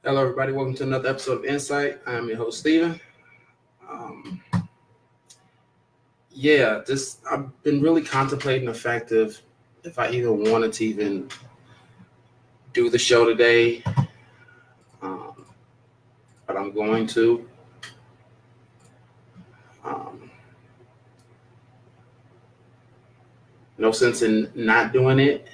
Hello, everybody. Welcome to another episode of En-Syte. I'm your host, Steven. Um, I've been really contemplating the fact of if I even wanted to even do the show today, um, but I'm going to. Um, no sense in not doing it.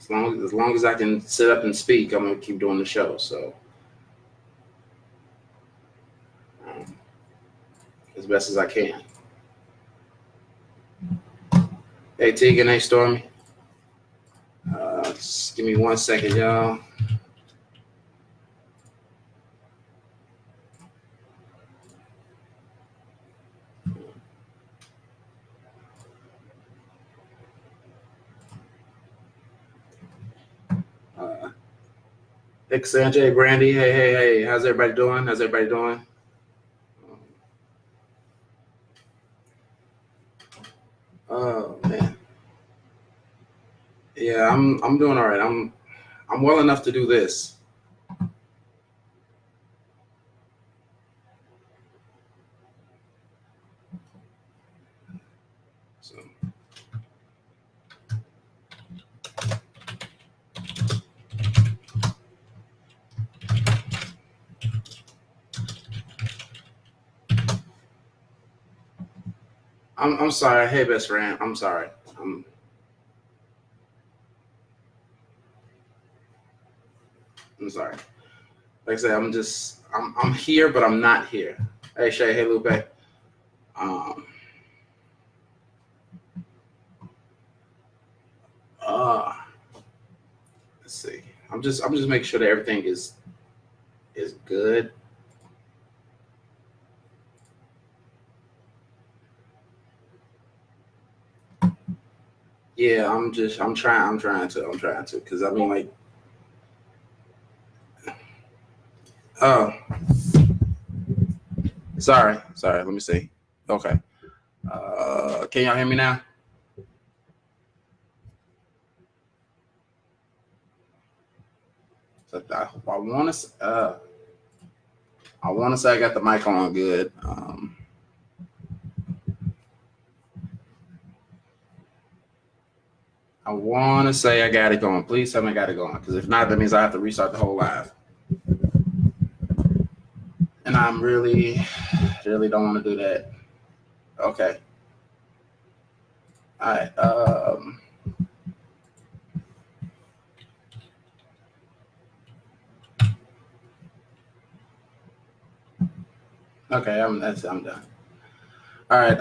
As long as I can sit up and speak, I'm gonna keep doing the show. So, um, as best as I can. Hey, Tegan. Hey, Stormy. Just give me 1 second, y'all. Uh, Hey, Sanjay, Brandy. Hey. How's everybody doing? Oh man. Yeah, I'm doing all right. I'm well enough to do this. So I'm sorry. Hey, best friend. I'm sorry. I'm I'm sorry. Like I said, I'm here, but I'm not here. Hey Shay. Hey Lupe. Um. Uh. Let's see. I'm just making sure that everything is good. Yeah. I'm trying to because I mean like. Oh. Sorry. Let me see. Okay. Can y'all hear me now? So I want to say I got the mic on good. I want to say I got it going. Please tell me I got it going, because if not, that means I have to restart the whole live. And I'm really don't want to do that. Okay. All right. Okay. I'm done. All right.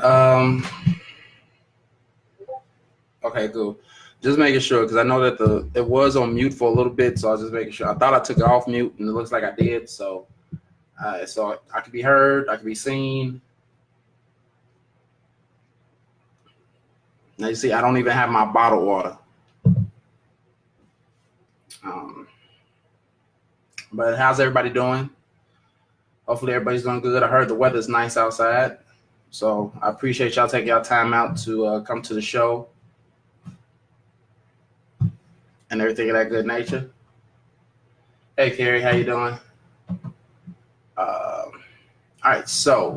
Okay. Cool. Just making sure, because I know that it was on mute for a little bit, so I was just making sure. I thought I took it off mute, and it looks like I did. So I could be heard. I could be seen. Now you see, I don't even have my bottled water. Um, but how's everybody doing? Hopefully everybody's doing good. I heard the weather's nice outside, so I appreciate y'all taking y'all time out to come to the show and everything of that good nature. Hey, Carrie, how you doing? All right, so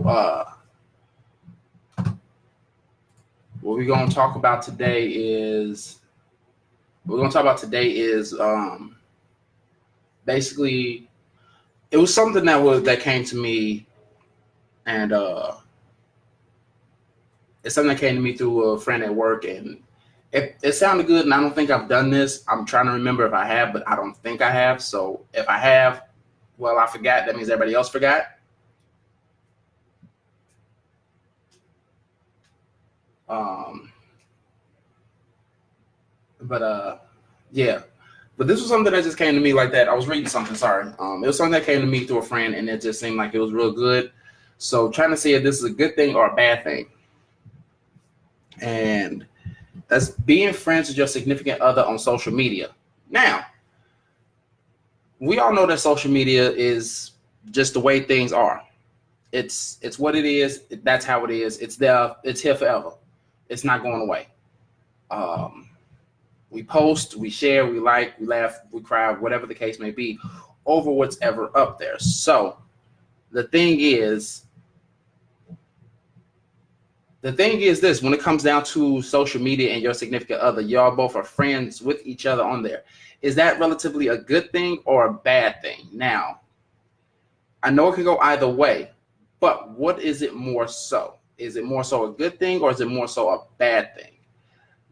what we're gonna talk about today is basically it was something that came to me, and it's something that came to me through a friend at work, and it sounded good, and I don't think I've done this. I'm trying to remember if I have, but I don't think I have. So if I have, well, I forgot. That means everybody else forgot. Um, but yeah. But this was something that just came to me like that. I was reading something. Sorry. It was something that came to me through a friend, and it just seemed like it was real good. So trying to see if this is a good thing or a bad thing, and that's being friends with your significant other on social media. Now, we all know that social media is just the way things are. It's what it is. That's how it is. It's there. It's here forever. It's not going away. Um, We post, we share, we like, we laugh, we cry, whatever the case may be, over what's ever up there. So the thing is this: when it comes down to social media and your significant other, y'all both are friends with each other on there. Is that relatively a good thing or a bad thing? Now, I know it can go either way, but what is it more so? Is it more so a good thing or is it more so a bad thing?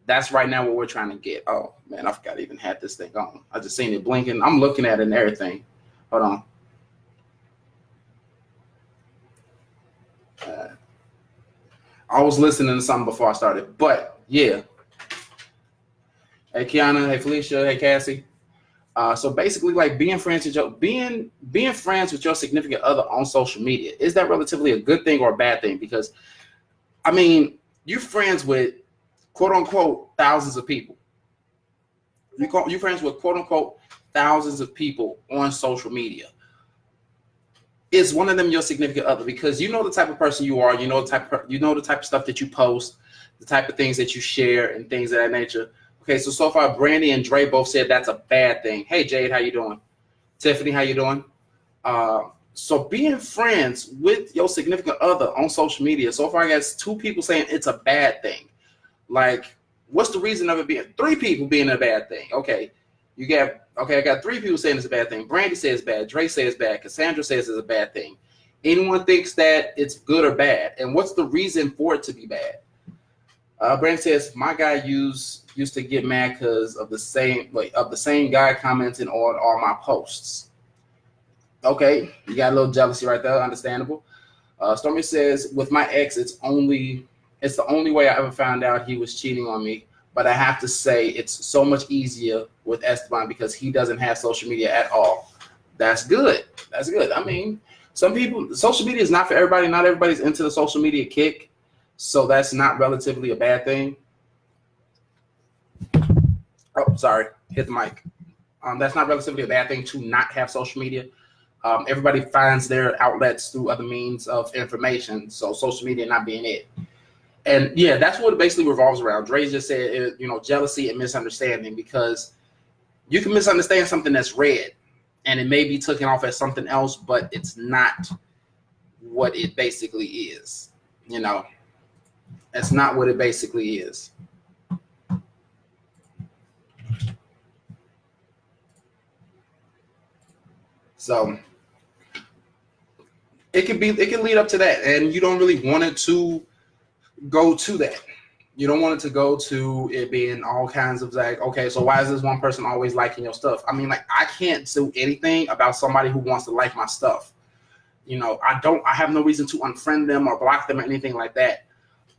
That's right now what we're trying to get. Oh, man, I forgot I even had this thing on. I just seen it blinking. I'm looking at it and everything. Hold on. I was listening to something before I started, but yeah. Hey, Kiana. Hey, Felicia. Hey, Cassie. So basically, like being friends with your significant other on social media, is that relatively a good thing or a bad thing? Because, I mean, you're friends with quote unquote thousands of people. You're friends with quote unquote thousands of people on social media. Is one of them your significant other? Because you know the type of person you are. You know the type of stuff that you post, the type of things that you share, and things of that nature. Okay, so far, Brandy and Dre both said that's a bad thing. Hey, Jade, how you doing? Tiffany, how you doing? So being friends with your significant other on social media, so far I got 2 people saying it's a bad thing. Like, what's the reason of it being 3 people being a bad thing? Okay, I got 3 people saying it's a bad thing. Brandy says bad. Dre says bad. Cassandra says it's a bad thing. Anyone thinks that it's good or bad? And what's the reason for it to be bad? Brandy says my guy used to get mad because of the same guy commenting on all my posts. Okay, you got a little jealousy right there, understandable. Stormy says with my ex, it's the only way I ever found out he was cheating on me. But I have to say it's so much easier with Esteban because he doesn't have social media at all. That's good. That's good. I mean, some people, social media is not for everybody. Not everybody's into the social media kick. So that's not relatively a bad thing. Oh, sorry. Hit the mic. That's not relatively a bad thing to not have social media. Everybody finds their outlets through other means of information. So social media not being it. And yeah, that's what it basically revolves around. Dre just said, jealousy and misunderstanding, because you can misunderstand something that's red and it may be taken off as something else, but it's not what it basically is. That's not what it basically is. So it can lead up to that, and you don't really want it to go to that. You don't want it to go to it being all kinds of like, okay, so why is this one person always liking your stuff? I mean, like, I can't do anything about somebody who wants to like my stuff. I have no reason to unfriend them or block them or anything like that.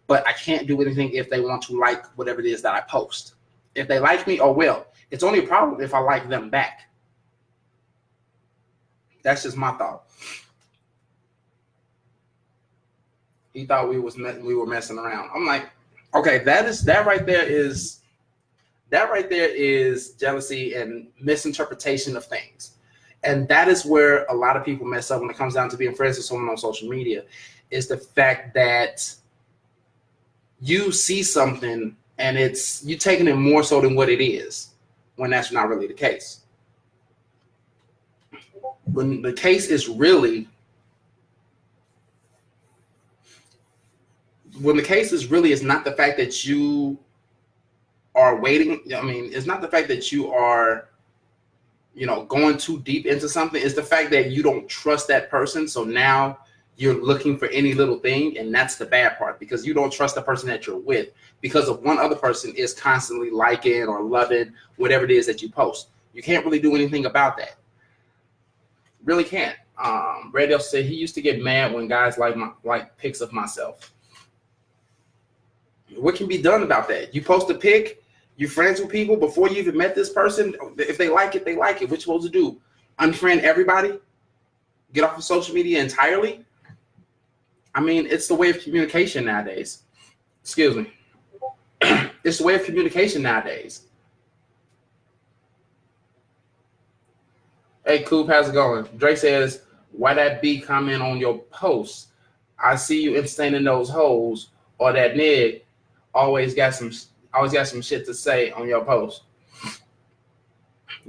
But I can't do anything if they want to like whatever it is that I post. If they like me, oh well. It's only a problem if I like them back. That's just my thought. He thought we were messing around. I'm like, okay, that right there is jealousy and misinterpretation of things. And that is where a lot of people mess up when it comes down to being friends with someone on social media, is the fact that you see something and it's you taking it more so than what it is, when that's not really the case. When the case is really is not the fact that you are waiting. I mean, it's not the fact that you are, going too deep into something. It's the fact that you don't trust that person. So now you're looking for any little thing. And that's the bad part, because you don't trust the person that you're with because of one other person is constantly liking or loving whatever it is that you post. You can't really do anything about that. Really can't. Red said he used to get mad when guys like pics of myself. What can be done about that? You post a pic, you're friends with people before you even met this person. If they like it, they like it. What you supposed to do? Unfriend everybody? Get off of social media entirely? I mean, it's the way of communication nowadays. Excuse me. It's the way of communication nowadays. Hey, Coop, how's it going? Dre says, why that B comment on your post? I see you entertaining those hoes, or that nigga always got some shit to say on your post.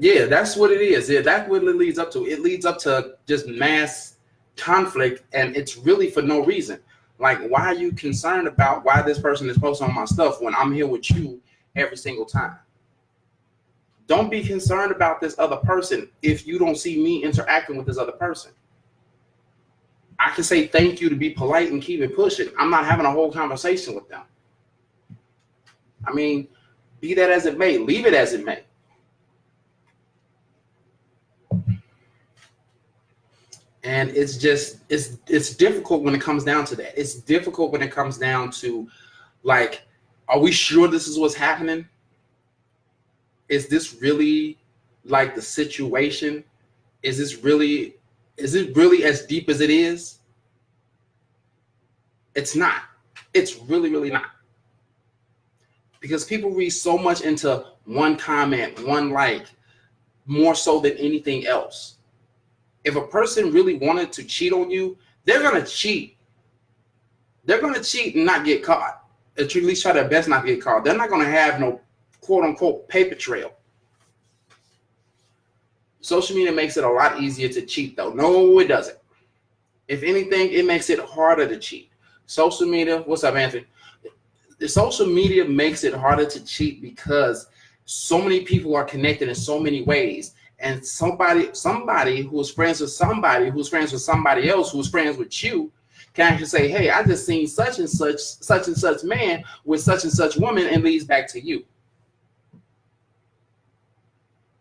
Yeah, that's what it is. Yeah, that's what it leads up to. It leads up to just mass conflict, and it's really for no reason. Like, why are you concerned about why this person is posting on my stuff when I'm here with you every single time? Don't be concerned about this other person if you don't see me interacting with this other person. I can say thank you to be polite and keep it pushing. I'm not having a whole conversation with them. I mean, be that as it may, leave it as it may. And it's just it's difficult when it comes down to that. It's difficult when it comes down to, like, are we sure this is what's happening? Is this really like the situation? Is it really as deep as it is? It's not. It's really, really not. Because people read so much into one comment, one like, more so than anything else. If a person really wanted to cheat on you, they're going to cheat. They're going to cheat and not get caught. At least try their best not to get caught. They're not going to have no quote unquote paper trail. Social media makes it a lot easier to cheat, though. No, it doesn't. If anything, it makes it harder to cheat. Social media, what's up, Anthony? The social media makes it harder to cheat because so many people are connected in so many ways. And somebody who's friends with somebody who's friends with somebody else who's friends with you can actually say, hey, I just seen such and such man with such and such woman, and leads back to you.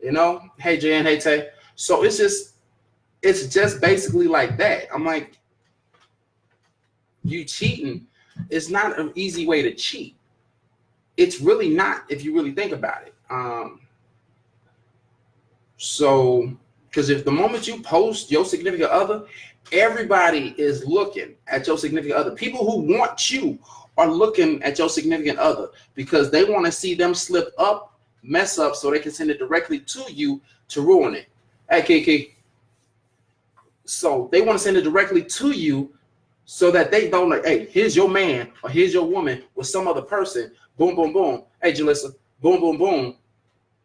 You know, hey Jan, hey Tay. So it's just basically like that. I'm like, you cheating. It's not an easy way to cheat. It's really not, if you really think about it. So, because if the moment you post your significant other, everybody is looking at your significant other. People who want you are looking at your significant other because they want to see them slip up, mess up, so they can send it directly to you to ruin it. Hey, Kiki. So they want to send it directly to you so that they don't like, hey, here's your man or here's your woman with some other person. Boom, boom, boom. Hey, Jalissa. Boom, boom, boom.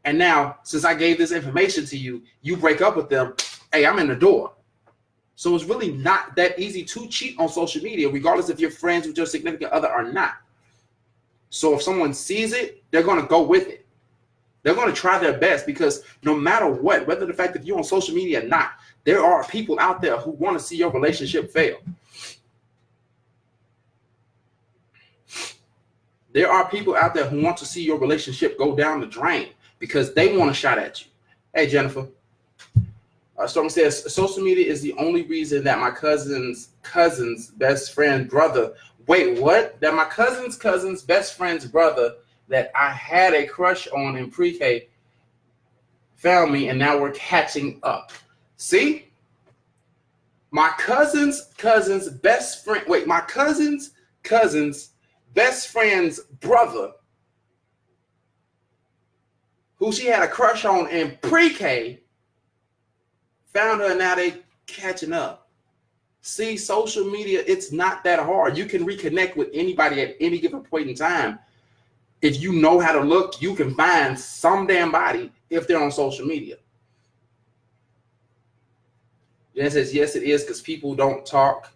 And now, since I gave this information to you, you break up with them. Hey, I'm in the door. So it's really not that easy to cheat on social media, regardless if you're friends with your significant other or not. So if someone sees it, they're going to go with it. They're going to try their best because no matter what, whether the fact that you're on social media or not, there are people out there who want to see your relationship fail. There are people out there who want to see your relationship go down the drain because they want a shot at you. Hey, Jennifer. Stormy says, social media is the only reason that my cousin's best friend brother, wait, what? That my cousin's best friend's brother that I had a crush on in pre-K found me, and now we're catching up. See? My cousin's best friend, wait, my cousin's best friend's brother, who she had a crush on in pre-K, found her, and now they catching up. See, social media, it's not that hard. You can reconnect with anybody at any given point in time. If you know how to look, you can find some damn body if they're on social media. Jen says, yes, it is because people don't talk.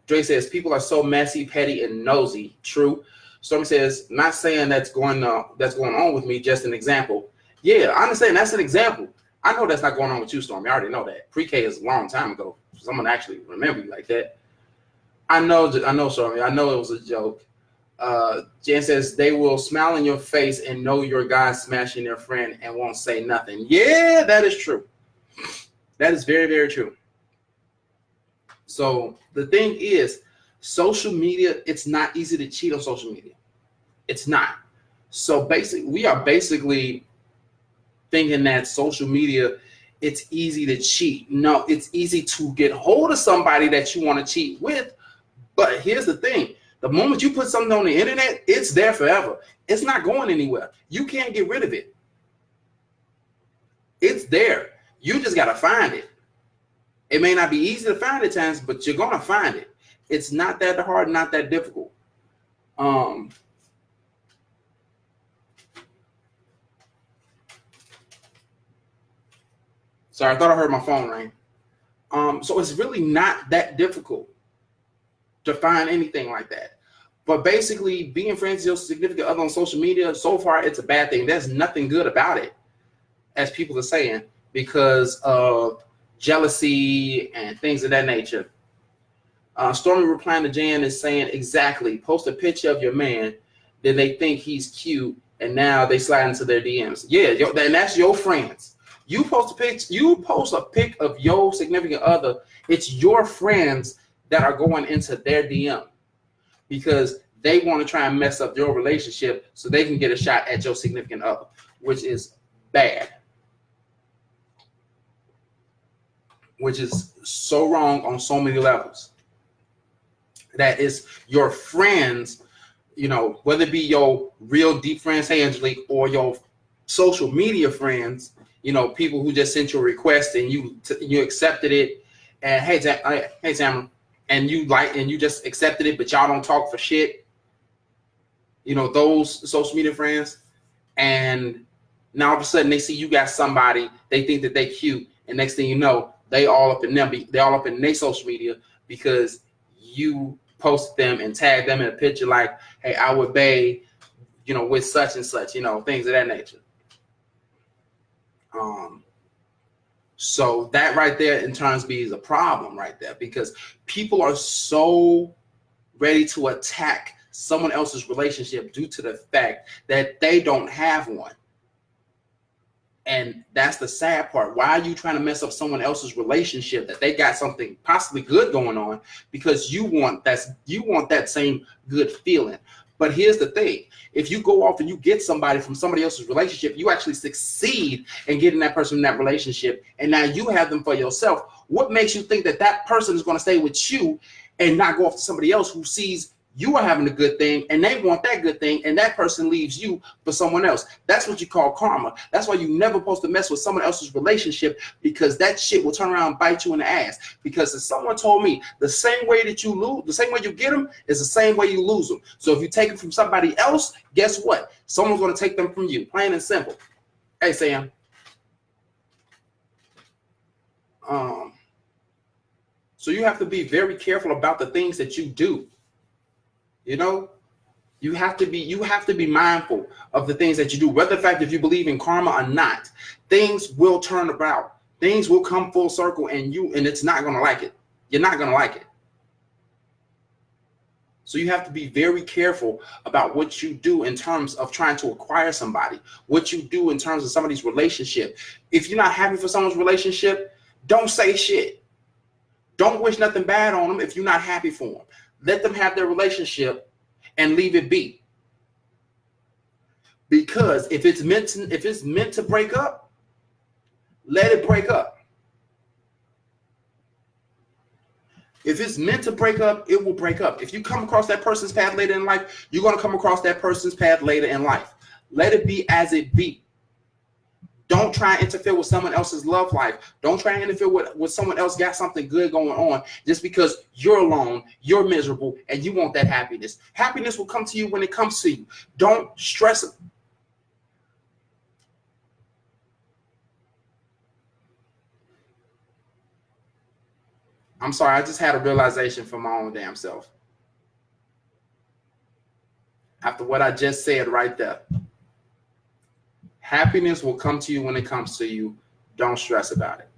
Dre says, people are so messy, petty, and nosy. True. Stormy says, not saying that's going on with me, just an example. Yeah, I understand. That's an example. I know that's not going on with you, Stormy. I already know that. Pre-K is a long time ago. Someone actually remember you like that. I know, Stormy. I know it was a joke. Jen says, they will smile in your face and know your guy smashing their friend and won't say nothing. Yeah, that is true. That is very, very true. So the thing is, social media, it's not easy to cheat on social media. It's not. So basically, we are basically thinking that social media, it's easy to cheat. No, it's easy to get hold of somebody that you want to cheat with. But here's the thing. The moment you put something on the internet, it's there forever. It's not going anywhere. You can't get rid of it. It's there. You just got to find it. It may not be easy to find at times, but you're going to find it. It's not that hard, not that difficult. Sorry, I thought I heard my phone ring. So it's really not that difficult to find anything like that. But basically, being friends with your significant other on social media, so far, it's a bad thing. There's nothing good about it, as people are saying, because of jealousy and things of that nature. Stormy replying to Jan is saying, exactly, post a picture of your man, then they think he's cute, and now they slide into their DMs. Yeah, and that's your friends. You post a pic of your significant other, it's your friends that are going into their DM because they want to try and mess up your relationship so they can get a shot at your significant other, which is bad. Which is so wrong on so many levels. That is your friends, whether it be your real deep friends, hey Angelique, or your social media friends, people who just sent you a request and you accepted it, and hey Tamara, and you just accepted it, but y'all don't talk for shit. Those social media friends, and now all of a sudden they see you got somebody, they think that they cute, and next thing you know, they all up in their social media because you post them and tag them in a picture like, hey, I would bae, with such and such, things of that nature. So that right there in turns is a problem right there, because people are so ready to attack someone else's relationship due to the fact that they don't have one. And that's the sad part. Why are you trying to mess up someone else's relationship that they got something possibly good going on because you want that same good feeling? But here's the thing. If you go off and you get somebody from somebody else's relationship, you actually succeed in getting that person in that relationship, and now you have them for yourself. What makes you think that that person is going to stay with you and not go off to somebody else who sees you are having a good thing and they want that good thing, and that person leaves you for someone else? That's what you call karma. That's why you never supposed to mess with someone else's relationship, because that shit will turn around and bite you in the ass. Because if someone told me the same way that you lose, the same way you get them is the same way you lose them. So if you take them from somebody else, guess what? Someone's going to take them from you. Plain and simple. Hey, Sam. So you have to be very careful about the things that you do. You have to be mindful of the things that you do. Whether the fact if you believe in karma or not, things will turn about. Things will come full circle, and it's not going to like it. You're not going to like it. So you have to be very careful about what you do in terms of trying to acquire somebody, what you do in terms of somebody's relationship. If you're not happy for someone's relationship, don't say shit. Don't wish nothing bad on them if you're not happy for them. Let them have their relationship and leave it be. Because if it's meant to break up, let it break up. If it's meant to break up, it will break up. If you come across that person's path later in life, you're going to come across that person's path later in life. Let it be as it be. Don't try and interfere with someone else's love life. Don't try and interfere with someone else got something good going on just because you're alone, you're miserable, and you want that happiness. Happiness will come to you when it comes to you. Don't stress it. I'm sorry, I just had a realization for my own damn self. After what I just said right there. Happiness will come to you when it comes to you. Don't stress about it.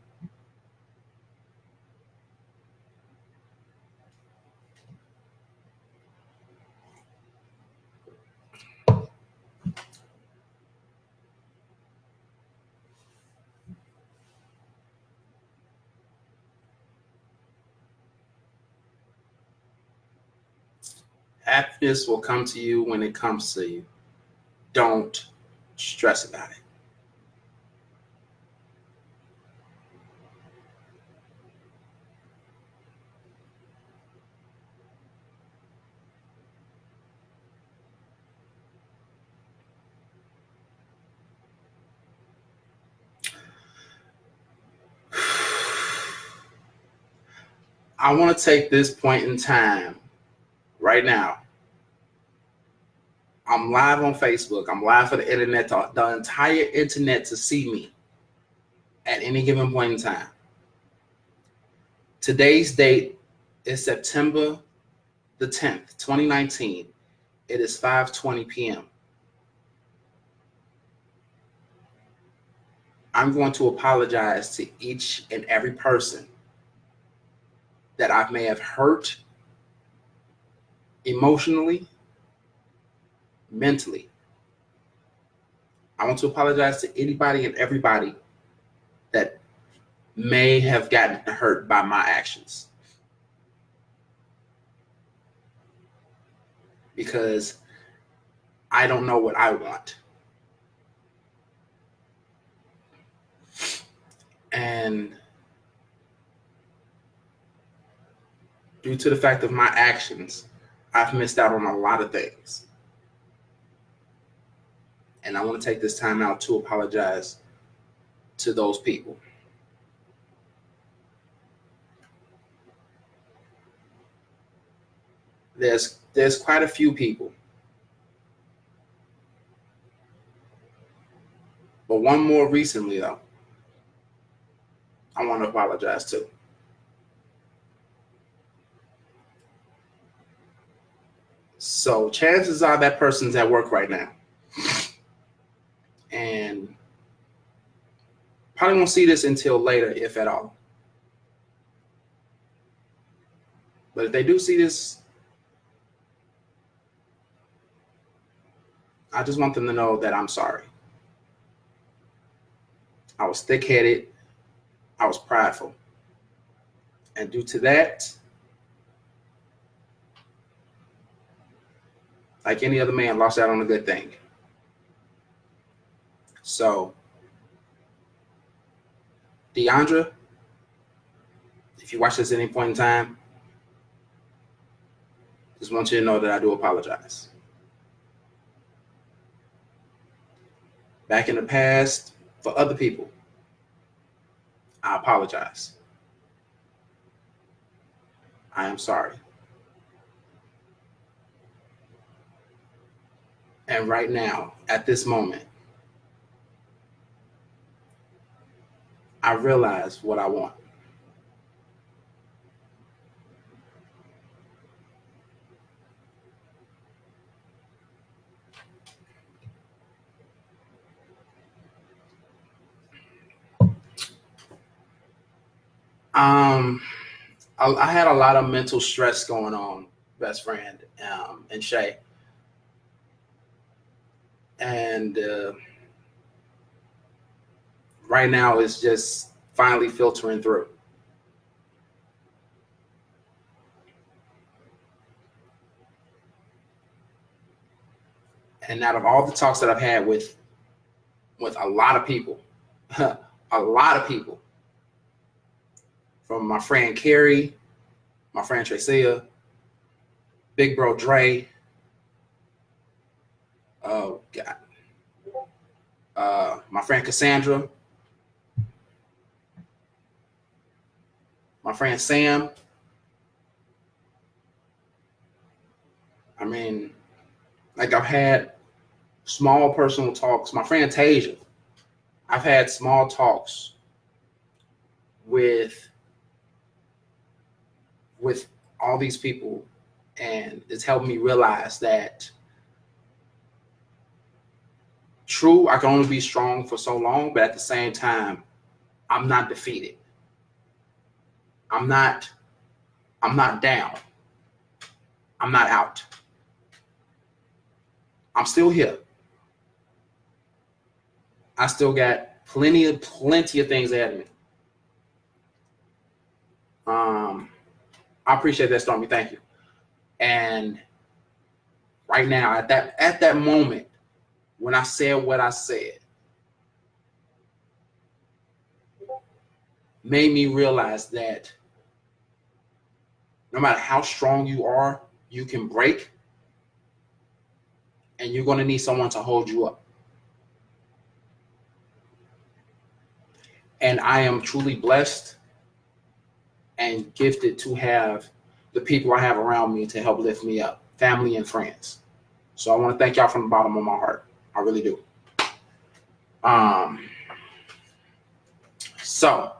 Happiness will come to you when it comes to you. Don't stress about it. I want to take this point in time right now. I'm live on Facebook. I'm live for the internet, the entire internet to see me. at any given point in time. Today's date is September the 10th, 2019. It is 5:20 p.m. I'm going to apologize to each and every person that I may have hurt emotionally, mentally. I want to apologize to anybody and everybody that may have gotten hurt by my actions. Because I don't know what I want. And due to the fact of my actions, I've missed out on a lot of things. And I want to take this time out to apologize to those people. There's quite a few people. But one more recently, though, I want to apologize to. So chances are that person's at work right now. And probably won't see this until later, if at all. But if they do see this, I just want them to know that I'm sorry. I was thick-headed. I was prideful. And due to that, like any other man, lost out on a good thing. So, Deandra, if you watch this at any point in time, just want you to know that I do apologize. Back in the past, for other people, I apologize. I am sorry. And right now, at this moment, I realize what I want. I had a lot of mental stress going on, best friend, and Shay. And right now it's just finally filtering through. And out of all the talks that I've had with a lot of people, a lot of people, from my friend Carrie, my friend Tracia, Big Bro Dre, oh God, my friend Cassandra, my friend Sam. I mean, like I've had small personal talks. My friend Tasia, I've had small talks with all these people, and it's helped me realize that true, I can only be strong for so long, but at the same time, I'm not defeated. I'm not down. I'm not out. I'm still here. I still got plenty of things ahead of me. I appreciate that, Stormy. Thank you. And right now, at that moment, when I said what I said, made me realize that no matter how strong you are, you can break, and you're going to need someone to hold you up. And I am truly blessed and gifted to have the people I have around me to help lift me up, family and friends. So I want to thank y'all from the bottom of my heart. I really do. So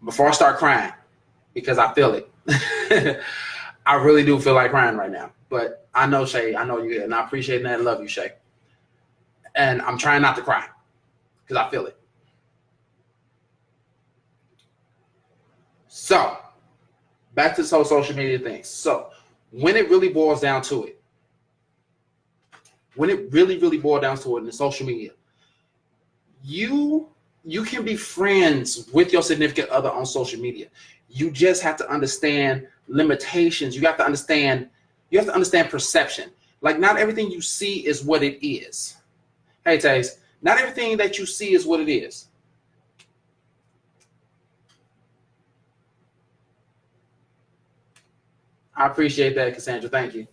before I start crying, because I feel it, I really do feel like crying right now. But I know, Shay, I know you, and I appreciate that and love you, Shay. And I'm trying not to cry because I feel it. So back to this whole social media thing. So when it really boils down to it, when it really boils down to it in the social media, you can be friends with your significant other on social media. You just have to understand limitations. You have to understand perception. Like, not everything you see is what it is. Hey, Taze, not everything that you see is what it is. I appreciate that, Cassandra. Thank you.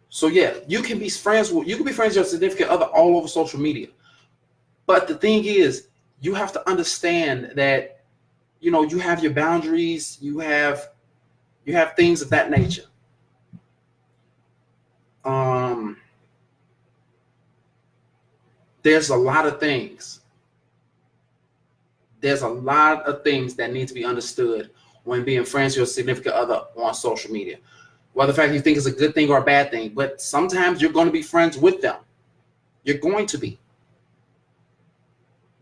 So yeah, you can be friends with your significant other all over social media. But the thing is, you have to understand that, you know, you have your boundaries, you have things of that nature. There's a lot of things. There's a lot of things that need to be understood when being friends with your significant other on social media. Whether the fact you think it's a good thing or a bad thing, but sometimes you're going to be friends with them. You're going to be.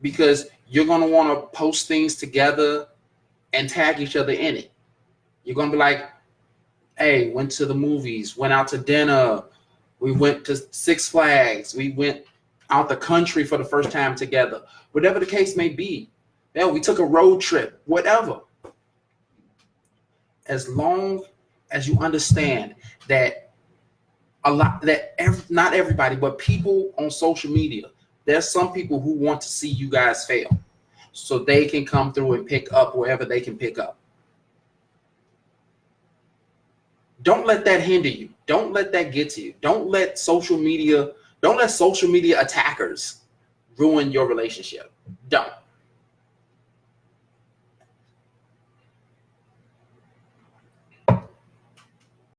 Because you're going to want to post things together and tag each other in it. You're going to be like, hey, went to the movies, went out to dinner, we went to Six Flags, we went out the country for the first time together. Whatever the case may be. Yeah, we took a road trip, whatever. As long as you understand that not everybody, but people on social media, there's some people who want to see you guys fail so they can come through and pick up wherever they can pick up. Don't let that hinder you. Don't let that get to you. Don't let social media attackers ruin your relationship. Don't.